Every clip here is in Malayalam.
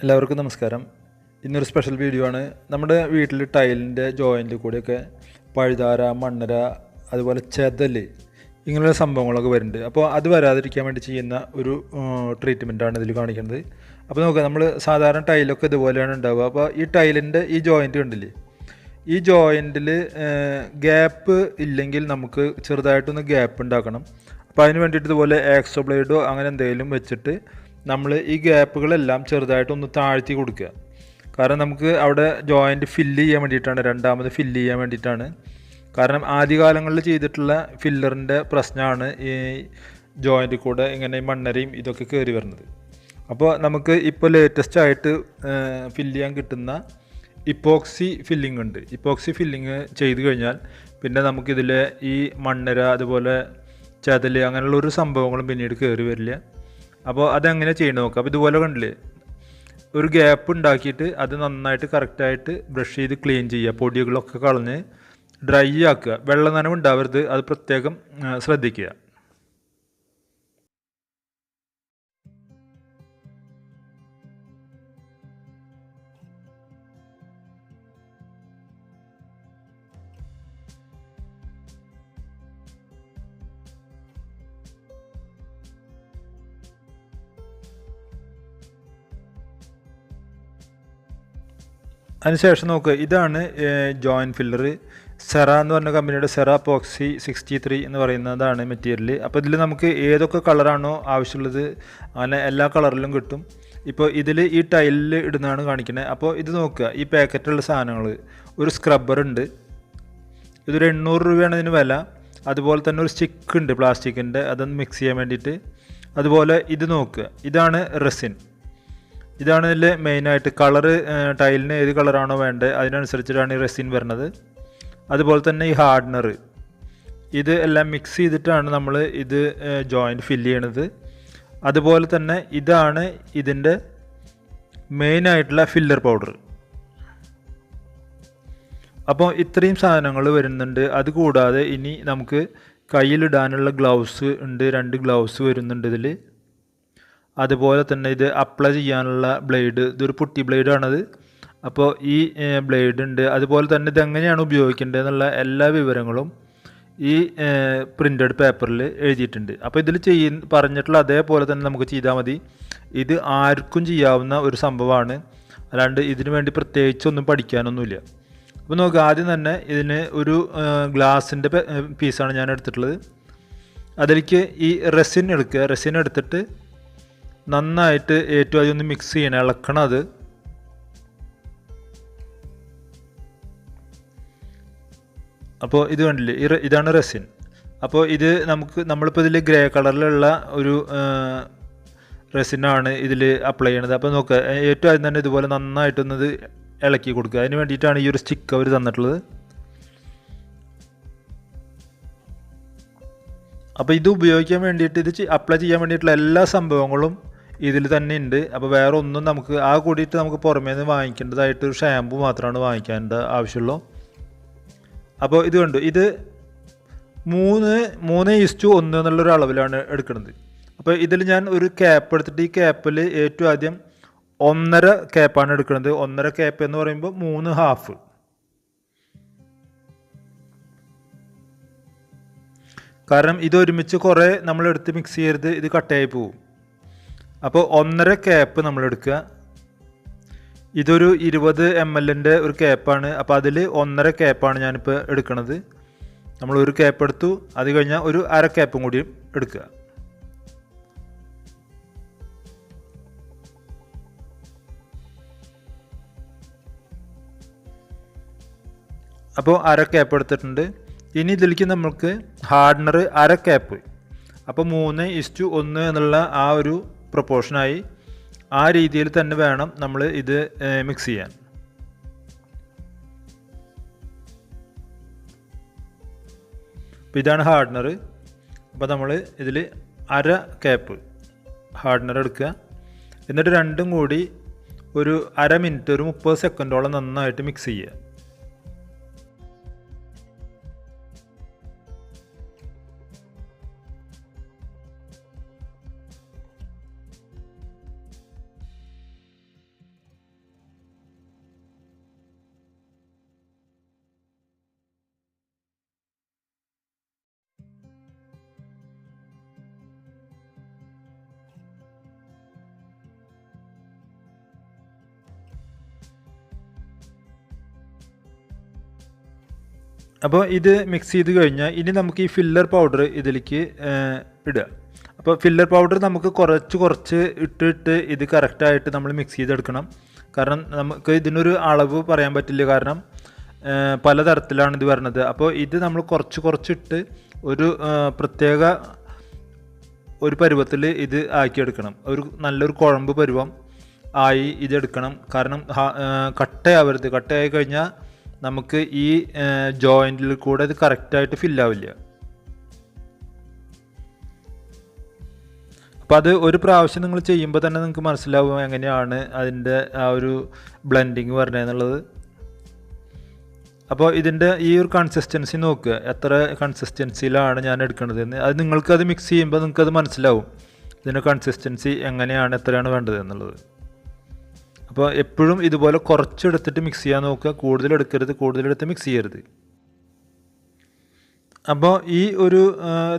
എല്ലാവർക്കും നമസ്കാരം. ഇന്നൊരു സ്പെഷ്യൽ വീഡിയോ ആണ്. നമ്മുടെ വീട്ടിൽ ടൈലിൻ്റെ ജോയിൻ്റ് കൂടെയൊക്കെ പഴുതാര, മണ്ണര, അതുപോലെ ചെതൽ ഇങ്ങനെയുള്ള സംഭവങ്ങളൊക്കെ വരുന്നുണ്ട്. അപ്പോൾ അത് വരാതിരിക്കാൻ വേണ്ടി ചെയ്യുന്ന ഒരു ട്രീറ്റ്മെൻറ്റാണ് ഇതിൽ കാണിക്കുന്നത്. അപ്പോൾ നോക്കുക, നമ്മൾ സാധാരണ ടൈലൊക്കെ ഇതുപോലെയാണ് ഉണ്ടാവുക. അപ്പോൾ ഈ ടൈലിൻ്റെ ഈ ജോയിൻ്റ് കണ്ടില്ലേ, ഈ ജോയിൻറ്റിൽ ഗ്യാപ്പ് ഇല്ലെങ്കിൽ നമുക്ക് ചെറുതായിട്ടൊന്ന് ഗ്യാപ്പ് ഉണ്ടാക്കണം. അപ്പോൾ അതിന് വേണ്ടിയിട്ട് ഇതുപോലെ ആക്സോ ബ്ലേഡോ അങ്ങനെ എന്തെങ്കിലും വെച്ചിട്ട് നമ്മൾ ഈ ഗ്യാപ്പുകളെല്ലാം ചെറുതായിട്ടൊന്ന് താഴ്ത്തി കൊടുക്കുക. കാരണം നമുക്ക് അവിടെ ജോയിൻറ്റ് ഫില്ല് ചെയ്യാൻ വേണ്ടിയിട്ടാണ്, രണ്ടാമത് ഫില്ല് ചെയ്യാൻ വേണ്ടിയിട്ടാണ്. കാരണം ആദ്യകാലങ്ങളിൽ ചെയ്തിട്ടുള്ള ഫില്ലറിൻ്റെ പ്രശ്നമാണ് ഈ ജോയിൻറ്റിൽ കൂടെ ഇങ്ങനെ മണ്ണരയും ഇതൊക്കെ കയറി വരുന്നത്. അപ്പോൾ നമുക്ക് ഇപ്പോൾ ലേറ്റസ്റ്റ് ആയിട്ട് ഫില്ല് ചെയ്യാൻ കിട്ടുന്ന ഇപ്പോക്സി ഫില്ലിംഗ് ഉണ്ട്. ഇപ്പോക്സി ഫില്ലിങ് ചെയ്ത് കഴിഞ്ഞാൽ പിന്നെ നമുക്കിതിൽ ഈ മണ്ണര, അതുപോലെ ചതൽ അങ്ങനെയുള്ള ഒരു സംഭവങ്ങളും പിന്നീട് കയറി വരില്ല. അപ്പോൾ അതെങ്ങനെ ചെയ്യണം നോക്കാം. അപ്പോൾ ഇതുപോലെ കണ്ടില്ലേ, ഒരു ഗ്യാപ്പ് ഉണ്ടാക്കിയിട്ട് അത് നന്നായിട്ട് കറക്റ്റായിട്ട് ബ്രഷ് ചെയ്ത് ക്ലീൻ ചെയ്യുക. പൊടികളൊക്കെ കളഞ്ഞ് ഡ്രൈ ആക്കുക. വെള്ള നനവ് ഉണ്ടാവരുത്, അത് പ്രത്യേകം ശ്രദ്ധിക്കുക. അതിനുശേഷം നോക്കുക, ഇതാണ് ജോയിൻറ്റ് ഫില്ലർ. സെറ എന്ന് പറഞ്ഞ കമ്പനിയുടെ സെറ പോക്സി 63 എന്ന് പറയുന്നതാണ് മെറ്റീരിയൽ. അപ്പോൾ ഇതിൽ നമുക്ക് ഏതൊക്കെ കളറാണോ ആവശ്യമുള്ളത് അങ്ങനെ എല്ലാ കളറിലും കിട്ടും. ഇപ്പോൾ ഇതിൽ ഈ ടൈലിൽ ഇടുന്നതാണ് കാണിക്കുന്നത്. അപ്പോൾ ഇത് നോക്കുക, ഈ പാക്കറ്റിലുള്ള സാധനങ്ങൾ, ഒരു സ്ക്രബ്ബർ ഉണ്ട്, ഇതൊരു 800 രൂപയാണ് ഇതിന് വില. അതുപോലെ തന്നെ ഒരു സ്റ്റിക്ക് ഉണ്ട് പ്ലാസ്റ്റിക്കിൻ്റെ, അതൊന്ന് മിക്സ് ചെയ്യാൻ വേണ്ടിയിട്ട്. അതുപോലെ ഇത് നോക്കുക, ഇതാണ് റെസിൻ. ഇതാണ് ഇതിൽ മെയിനായിട്ട് കളറ്. ടൈലിന് ഏത് കളറാണോ വേണ്ടത് അതിനനുസരിച്ചിട്ടാണ് ഈ റെസിൻ വരുന്നത്. അതുപോലെ തന്നെ ഈ ഹാർഡ്നർ, ഇത് എല്ലാം മിക്സ് ചെയ്തിട്ടാണ് നമ്മൾ ഇത് ജോയിൻറ്റ് ഫില്ല് ചെയ്യണത്. അതുപോലെ തന്നെ ഇതാണ് ഇതിൻ്റെ മെയിനായിട്ടുള്ള ഫില്ലർ പൗഡർ. അപ്പോൾ ഇത്രയും സാധനങ്ങൾ വരുന്നുണ്ട്. അതുകൂടാതെ ഇനി നമുക്ക് കയ്യിലിടാനുള്ള ഗ്ലൗസ് ഉണ്ട്, 2 ഗ്ലൗസ് വരുന്നുണ്ട് ഇതിൽ. അതുപോലെ തന്നെ ഇത് അപ്ലൈ ചെയ്യാനുള്ള ബ്ലേഡ്, ഇതൊരു പുട്ടി ബ്ലേഡാണത്. അപ്പോൾ ഈ ബ്ലേഡ് ഉണ്ട്. അതുപോലെ തന്നെ ഇതെങ്ങനെയാണ് ഉപയോഗിക്കേണ്ടത് എന്നുള്ള എല്ലാ വിവരങ്ങളും ഈ പ്രിൻ്റഡ് പേപ്പറിൽ എഴുതിയിട്ടുണ്ട്. അപ്പോൾ ഇതിൽ പറഞ്ഞിട്ടുള്ള അതേപോലെ തന്നെ നമുക്ക് ചെയ്താൽ മതി. ഇത് ആർക്കും ചെയ്യാവുന്ന ഒരു സംഭവമാണ്, അല്ലാണ്ട് ഇതിനു വേണ്ടി പ്രത്യേകിച്ചൊന്നും പഠിക്കാനൊന്നുമില്ല. അപ്പോൾ നോക്കുക, ആദ്യം തന്നെ ഇതിന് ഒരു ഗ്ലാസിൻ്റെ പീസാണ് ഞാൻ എടുത്തിട്ടുള്ളത്. അതിലേക്ക് ഈ റെസിൻ എടുക്കുക. റെസിൻ എടുത്തിട്ട് നന്നായിട്ട് ഏറ്റവും ആദ്യം ഒന്ന് മിക്സ് ചെയ്യണം, ഇളക്കണം അത്. അപ്പോൾ ഇത് കണ്ടില്ലേ, ഇതാണ് റെസിൻ. അപ്പോൾ ഇത് നമ്മളിപ്പോൾ ഇതിൽ ഗ്രേ കളറിലുള്ള ഒരു റെസിനാണ് ഇതിൽ അപ്ലൈ ചെയ്യണത്. അപ്പോൾ നോക്കുക, ഏറ്റവും ആദ്യം തന്നെ ഇതുപോലെ നന്നായിട്ടൊന്നത് ഇളക്കി കൊടുക്കുക. അതിന് വേണ്ടിയിട്ടാണ് ഈ ഒരു സ്റ്റിക്ക് അവർ തന്നിട്ടുള്ളത്. അപ്പോൾ ഇത് ഉപയോഗിക്കാൻ വേണ്ടിയിട്ട്, ഇത് അപ്ലൈ ചെയ്യാൻ വേണ്ടിയിട്ടുള്ള എല്ലാ സംഭവങ്ങളും ഇതിൽ തന്നെ ഉണ്ട്. അപ്പോൾ വേറെ ഒന്നും നമുക്ക് കൂടിയിട്ട് നമുക്ക് പുറമേ നിന്ന് വാങ്ങിക്കേണ്ടതായിട്ട് ഒരു ഷാമ്പു മാത്രമാണ് വാങ്ങിക്കേണ്ട ആവശ്യമുള്ളൂ. അപ്പോൾ ഇത് കണ്ടു, ഇത് 3:1 എന്നുള്ളൊരു അളവിലാണ് എടുക്കുന്നത്. അപ്പോൾ ഇതിൽ ഞാൻ ഒരു ക്യാപ്പ് എടുത്തിട്ട് ഈ ക്യാപ്പിൽ ഏറ്റവും ആദ്യം 1.5 ക്യാപ്പാണ് എടുക്കുന്നത്. 1.5 ക്യാപ്പ് എന്ന് പറയുമ്പോൾ 3 ഹാഫ്. കാരണം ഇതൊരുമിച്ച് കുറേ നമ്മളെടുത്ത് മിക്സ് ചെയ്യരുത്, ഇത് കട്ടയായി പോവും. അപ്പോൾ 1.5 ക്യാപ്പ് നമ്മളെടുക്കുക. ഇതൊരു 20 ml ഒരു ക്യാപ്പാണ്. അപ്പോൾ അതിൽ 1.5 ക്യാപ്പാണ് ഞാനിപ്പോൾ എടുക്കുന്നത്. നമ്മൾ ഒരു ക്യാപ്പ് എടുത്തു, അത് കഴിഞ്ഞാൽ ഒരു 1/2 ക്യാപ്പും കൂടി എടുക്കുക. അപ്പോൾ 1/2 ക്യാപ്പ് എടുത്തിട്ടുണ്ട്. ഇനി ഇതിലേക്ക് നമുക്ക് ഹാർഡ്നർ 1/2 ക്യാപ്പ്. അപ്പോൾ 3:1 എന്നുള്ള ആ ഒരു പ്രൊപ്പോർഷനായി ആ രീതിയിൽ തന്നെ വേണം നമ്മൾ ഇത് മിക്സ് ചെയ്യാൻ. അപ്പോൾ ഇതാണ് ഹാർഡ്നർ. അപ്പോൾ നമ്മൾ ഇതിൽ 1/2 ക്യാപ്പ് ഹാർഡ്നർ എടുക്കുക. എന്നിട്ട് രണ്ടും കൂടി ഒരു 1/2 മിനിറ്റ്, ഒരു 30 സെക്കൻഡോളം നന്നായിട്ട് മിക്സ് ചെയ്യുക. അപ്പോൾ ഇത് മിക്സ് ചെയ്ത് കഴിഞ്ഞാൽ ഇനി നമുക്ക് ഈ ഫില്ലർ പൗഡർ ഇതിലേക്ക് ഇടുക. അപ്പോൾ ഫില്ലർ പൗഡർ നമുക്ക് കുറച്ച് ഇട്ടിട്ട് ഇത് കറക്റ്റായിട്ട് നമ്മൾ മിക്സ് ചെയ്തെടുക്കണം. കാരണം നമുക്ക് ഇതിനൊരു അളവ് പറയാൻ പറ്റില്ല, കാരണം പലതരത്തിലാണ് ഇത് വരുന്നത്. അപ്പോൾ ഇത് നമ്മൾ കുറച്ചിട്ട് ഒരു പ്രത്യേക ഒരു പരുവത്തിൽ ഇത് ആക്കിയെടുക്കണം. നല്ലൊരു കുഴമ്പ് പരുവം ആയി ഇതെടുക്കണം. കാരണം കട്ടയാവരുത്. കട്ടയായി കഴിഞ്ഞാൽ നമുക്ക് ഈ ജോയിൻറ്റിൽ കൂടെ ഇത് കറക്റ്റായിട്ട് ഫില്ലാവില്ല. അപ്പോൾ അത് ഒരു പ്രാവശ്യം നിങ്ങൾ ചെയ്യുമ്പോൾ തന്നെ നിങ്ങൾക്ക് മനസ്സിലാവും എങ്ങനെയാണ് അതിൻ്റെ ആ ഒരു ബ്ലെൻഡിങ് വരണേന്നുള്ളത്. അപ്പോൾ ഇതിൻ്റെ ഈ ഒരു കൺസിസ്റ്റൻസി നോക്കുക, എത്ര കൺസിസ്റ്റൻസിയിലാണ് ഞാൻ എടുക്കേണ്ടതെന്ന്. അത് നിങ്ങൾക്കത് മിക്സ് ചെയ്യുമ്പോൾ നിങ്ങൾക്കത് മനസ്സിലാവും ഇതിൻ്റെ കൺസിസ്റ്റൻസി എങ്ങനെയാണ്, എത്രയാണ് വേണ്ടത് എന്നുള്ളത്. അപ്പോൾ എപ്പോഴും ഇതുപോലെ കുറച്ചെടുത്തിട്ട് മിക്സ് ചെയ്യാൻ നോക്കുക, കൂടുതലെടുത്ത് മിക്സ് ചെയ്യരുത്. അപ്പോൾ ഈ ഒരു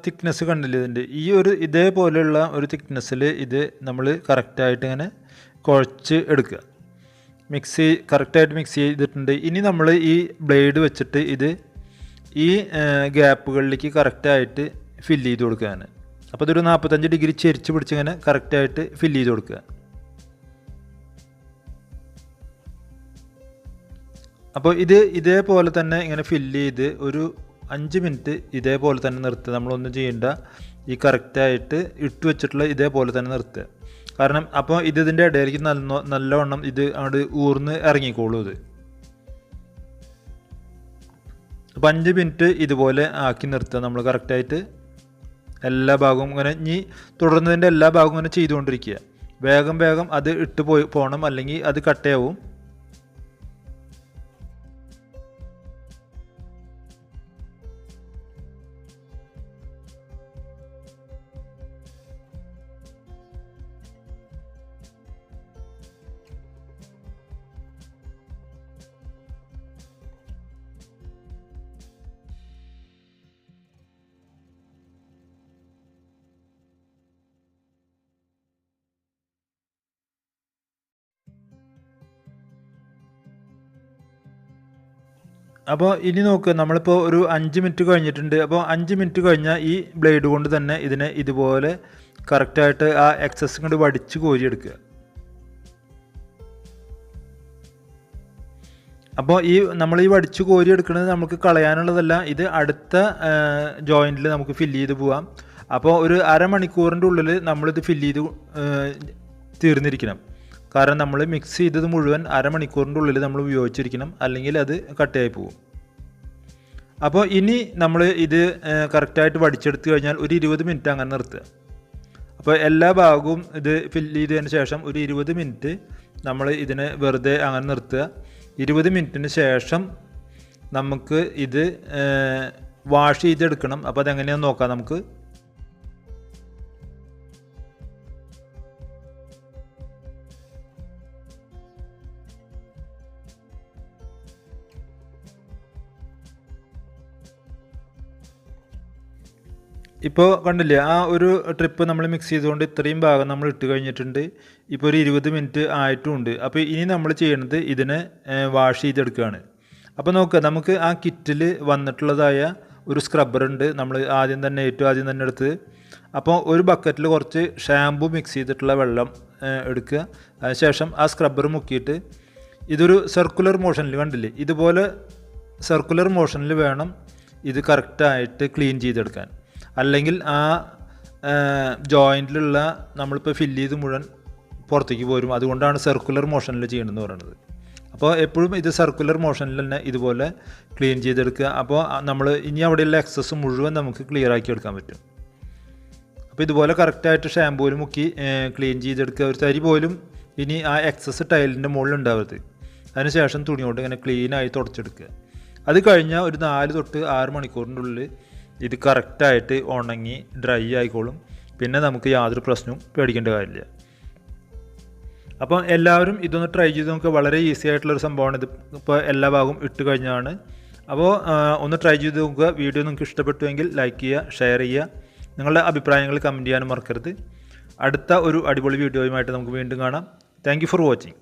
തിക്നെസ് കണ്ടില്ല ഇതിൻ്റെ, ഈ ഒരു ഇതേപോലെയുള്ള ഒരു തിക്നെസ്സിൽ ഇത് നമ്മൾ കറക്റ്റായിട്ട് ഇങ്ങനെ കുഴച്ച് എടുക്കുക. കറക്റ്റായിട്ട് മിക്സ് ചെയ്തിട്ടുണ്ട്. ഇനി നമ്മൾ ഈ ബ്ലേഡ് വെച്ചിട്ട് ഇത് ഈ ഗ്യാപ്പുകളിലേക്ക് കറക്റ്റായിട്ട് ഫില്ല് ചെയ്ത് കൊടുക്കുകയാണ്. അപ്പോൾ ഇതൊരു 45 ഡിഗ്രി ചെരിച്ച് പിടിച്ചിങ്ങനെ കറക്റ്റായിട്ട് ഫില്ല് ചെയ്ത് കൊടുക്കുക. അപ്പോൾ ഇതേപോലെ തന്നെ ഇങ്ങനെ ഫില്ല് ചെയ്ത് ഒരു 5 മിനിറ്റ് ഇതേപോലെ തന്നെ നിർത്തുക. നമ്മളൊന്നും ചെയ്യേണ്ട, ഈ കറക്റ്റായിട്ട് ഇട്ട് വെച്ചിട്ടുള്ള ഇതേപോലെ തന്നെ നിർത്തുക. കാരണം അപ്പോൾ ഇതിൻ്റെ ഇടയിലേക്ക് നല്ലവണ്ണം ഇത് അങ്ങോട്ട് ഊർന്ന് ഇറങ്ങിക്കോളൂ. ഇത് അപ്പോൾ 5 മിനിറ്റ് ഇതുപോലെ ആക്കി നിർത്തുക നമ്മൾ കറക്റ്റായിട്ട്. എല്ലാ ഭാഗവും ഇങ്ങനെ ഇനി തുടർന്നതിൻ്റെ എല്ലാ ഭാഗവും ഇങ്ങനെ ചെയ്തുകൊണ്ടിരിക്കുക. വേഗം അത് ഇട്ട് പോകണം, അല്ലെങ്കിൽ അത് കട്ടയാവും. അപ്പോൾ ഇനി നോക്കുക, നമ്മളിപ്പോൾ ഒരു 5 മിനിറ്റ് കഴിഞ്ഞിട്ടുണ്ട്. അപ്പോൾ 5 മിനിറ്റ് കഴിഞ്ഞാൽ ഈ ബ്ലേഡ് കൊണ്ട് തന്നെ ഇതിനെ ഇതുപോലെ കറക്റ്റായിട്ട് ആ എക്സസ് കൊണ്ട് വടിച്ച് കോരിയെടുക്കുക. അപ്പോൾ നമ്മൾ ഈ വടിച്ച് കോരിയെടുക്കുന്നത് നമുക്ക് കളയാനുള്ളതല്ല, ഇത് അടുത്ത ജോയിൻറ്റിൽ നമുക്ക് ഫില്ല് ചെയ്ത് പോവാം. അപ്പോൾ ഒരു അരമണിക്കൂറിൻ്റെ ഉള്ളിൽ നമ്മളിത് ഫില്ല് ചെയ്ത് തീർന്നിരിക്കണം. കാരണം നമ്മൾ മിക്സ് ചെയ്തത് മുഴുവൻ അരമണിക്കൂറിൻ്റെ ഉള്ളിൽ നമ്മൾ ഉപയോഗിച്ചിരിക്കണം, അല്ലെങ്കിൽ അത് കട്ടയായി പോകും. അപ്പോൾ ഇനി നമ്മൾ ഇത് കറക്റ്റായിട്ട് വടിച്ചെടുത്ത് കഴിഞ്ഞാൽ ഒരു 20 മിനിറ്റ് അങ്ങനെ നിർത്തുക. അപ്പോൾ എല്ലാ ഭാഗവും ഇത് ഫില്ല് ചെയ്തതിന് ശേഷം ഒരു 20 മിനിറ്റ് നമ്മൾ ഇതിനെ വെറുതെ അങ്ങനെ നിർത്തുക. 20 മിനിറ്റിന് ശേഷം നമുക്ക് ഇത് വാഷ് ചെയ്തെടുക്കണം. അപ്പോൾ അതെങ്ങനെയാണെന്ന് നോക്കാം നമുക്ക്. ഇപ്പോൾ കണ്ടില്ലേ, ആ ഒരു ട്രിപ്പ് നമ്മൾ മിക്സ് ചെയ്തുകൊണ്ട് ഇത്രയും ഭാഗം നമ്മൾ ഇട്ട് കഴിഞ്ഞിട്ടുണ്ട്. ഇപ്പോൾ ഒരു 20 മിനിറ്റ് ആയിട്ടുമുണ്ട്. അപ്പോൾ ഇനി നമ്മൾ ചെയ്യേണ്ടത് ഇതിനെ വാഷ് ചെയ്തെടുക്കുകയാണ്. അപ്പോൾ നോക്കുക, നമുക്ക് ആ കിറ്റിൽ വന്നിട്ടുള്ളതായ ഒരു സ്ക്രബ്ബർ ഉണ്ട്, നമ്മൾ ഏറ്റവും ആദ്യം തന്നെ എടുത്ത്. അപ്പോൾ ഒരു ബക്കറ്റിൽ കുറച്ച് ഷാമ്പു മിക്സ് ചെയ്തിട്ടുള്ള വെള്ളം എടുക്കുക. അതിനുശേഷം ആ സ്ക്രബ്ബർ മുക്കിയിട്ട് ഇതൊരു സർക്കുലർ മോഷനിൽ, കണ്ടില്ലേ, ഇതുപോലെ സർക്കുലർ മോഷനിൽ വേണം ഇത് കറക്റ്റായിട്ട് ക്ലീൻ ചെയ്തെടുക്കാൻ. അല്ലെങ്കിൽ ആ ജോയിൻറ്റിലുള്ള നമ്മളിപ്പോൾ ഫില്ല് ചെയ്ത് മുഴുവൻ പുറത്തേക്ക് പോരും. അതുകൊണ്ടാണ് സർക്കുലർ മോഷനിൽ ചെയ്യണമെന്ന് പറയുന്നത്. അപ്പോൾ എപ്പോഴും ഇത് സർക്കുലർ മോഷനിൽ തന്നെ ഇതുപോലെ ക്ലീൻ ചെയ്തെടുക്കുക. അപ്പോൾ നമ്മൾ ഇനി അവിടെയുള്ള എക്സസ് മുഴുവൻ നമുക്ക് ക്ലിയർ ആക്കി എടുക്കാൻ പറ്റും. അപ്പോൾ ഇതുപോലെ കറക്റ്റായിട്ട് ഷാമ്പൂവിൽ മുക്കി ക്ലീൻ ചെയ്തെടുക്കുക. ഒരു തരി പോലും ഇനി ആ എക്സസ് ടൈലിൻ്റെ മുകളിൽ ഉണ്ടാവരുത്. അതിനുശേഷം തുണി കൊണ്ട് ഇങ്ങനെ ക്ലീനായി തുടച്ചെടുക്കുക. അത് കഴിഞ്ഞാൽ ഒരു 4 തൊട്ട് 6 മണിക്കൂറിൻ്റെ ഉള്ളിൽ ഇത് കറക്റ്റായിട്ട് ഉണങ്ങി ഡ്രൈ ആയിക്കോളും. പിന്നെ നമുക്ക് യാതൊരു പ്രശ്നവും പേടിക്കേണ്ട കാര്യമില്ല. അപ്പോൾ എല്ലാവരും ഇതൊന്ന് ട്രൈ ചെയ്ത് നോക്കുക. വളരെ ഈസി ആയിട്ടുള്ളൊരു സംഭവമാണ് ഇത്. ഇപ്പോൾ എല്ലാ ഭാഗവും ഇട്ട് കഴിഞ്ഞാണ്. അപ്പോൾ ഒന്ന് ട്രൈ ചെയ്ത് നോക്കുക. വീഡിയോ നിങ്ങൾക്ക് ഇഷ്ടപ്പെട്ടുവെങ്കിൽ ലൈക്ക് ചെയ്യുക, ഷെയർ ചെയ്യുക. നിങ്ങളുടെ അഭിപ്രായങ്ങൾ കമൻറ്റ് ചെയ്യാനും മറക്കരുത്. അടുത്ത ഒരു അടിപൊളി വീഡിയോയുമായിട്ട് നമുക്ക് വീണ്ടും കാണാം. Thank you for watching.